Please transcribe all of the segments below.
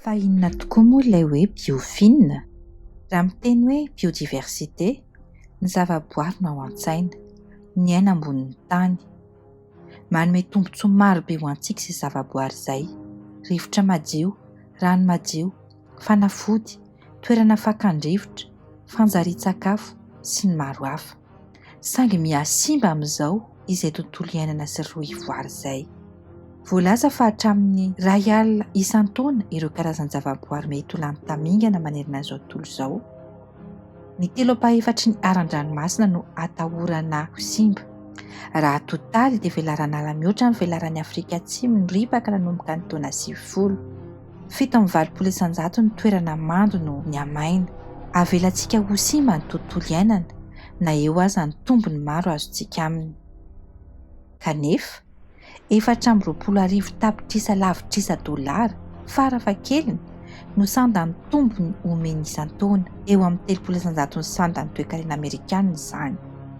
Fa inona tokoa moa ilay hoe biofilina? Raha miteny hoe biodiversité, ny zavaboary no ao an-tsaina, miaina ambonin'ny tany. Manome tombotsoa marobe ho antsika izay zavaboary izay. Rivotra madio, rano madio, fanafody, toerana fakan-drivotra, fanjarian-tsakafo sy ny maro hafa. Saingy mihasimba amin'izao izay tontolo iainana sy roa ivoary izay. Voalaza fa hatramin'ny 1 alina isan-taona ireo karazan-javaboary mety ho lany tamingana manerana izao tontolo izao. Ny 3/4 ny aran-dranomasina no atahorana ho simba. Raha totaly dia velarana ala mihoatra ny velaran'ny Afrika Atsimo no ripaka nanomboka ny taona 90. 7/valopolo isan-jato ny toerana mando no niamaina. Avelantsika ho simba ny tontolo iainana, na eo aza ny tombony maro azontsika aminy. Kanefa 420,000 tapitrisa lavitrisa $, farafahakeliny no sandany tombony omeny isan-taona, eo amin'ny 30 isan-jato ny sandany toe-karena Amerikanina izany.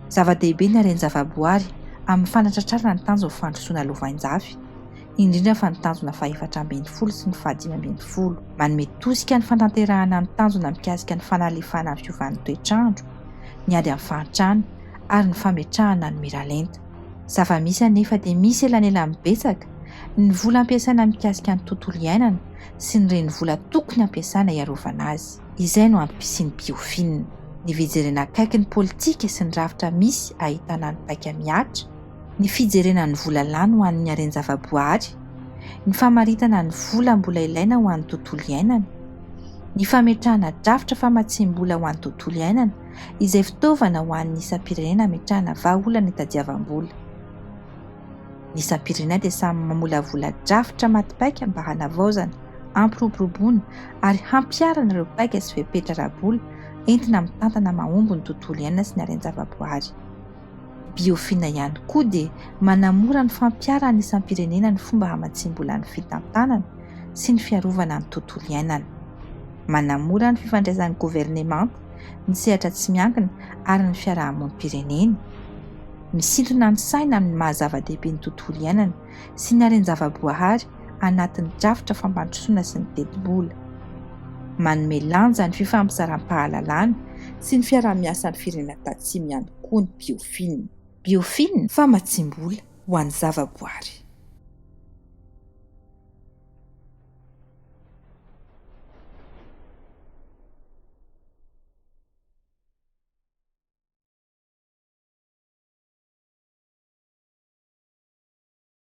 Zava-dehibe ny hareny zavaboary amin'ny fanatratrarana ny tanjona fandrosoana lovanjafy, indrindra fa ny tanjona faha-440 sy ny faha-540, manome tosika ny fantanterahana ny tanjona mikasika ny fanalefahana ny fiovan'ny toetrandro, ny ady amin'ny fahantrana ary ny fametrahana ny miralenta. Zava-misy anefa dia misy elanelany betsaka ny vola ampiasaina mikasika ny tontolo iainana sy ny reny vola tokony ampiasaina iarovana azy. Izay no ampisiany biofilina. Ny fijerena akaiky ny politika sy ny rafitra misy ahitana ny paika miatra, ny fijerena ny vola lany ho an'ny hareny zavaboary, ny famaritana ny vola mbola ilaina ho an'ny tontolo iainana, ny fametrahana drafitra famatsim-bola ho an'ny tontolo iainana izay fitaovana ho an'ny isam-pirenena hametrahana vahaolana itadiavam-bola. Ny isam-pirenena dia samy mamolavola drafitra matipaika mba hanavaozana, hampiroboroboana ary hampiarana ireo paika sy fepetra-rabola entina mitantana mahomby ny tontolo iainana sy ny hareny zavaboary. Biofilina ihany koa dia manamora ny fampiarana ny isam-pirenena ny fomba hamatsim-bola ny fitantanana sy ny fiarovana ny tontolo iainana. Manamora ny fifandraisan'ny governemanta, ny sehatra tsy miankina ary ny fiarahamonim-pirenena. Misintona ny saina amin'ny mahazava-dehibe ny tontolo iainana sy ny hareny zavaboary anatin'ny drafitra fampandrosoana sy ny teti-bola. Manome lanja ny fifampizaram-pahalalana sy ny fiarah-miasan'ny firenena tatsimy ihany koa ny biofilina. Biofilina famatsim-bola ho an'ny zavaboary.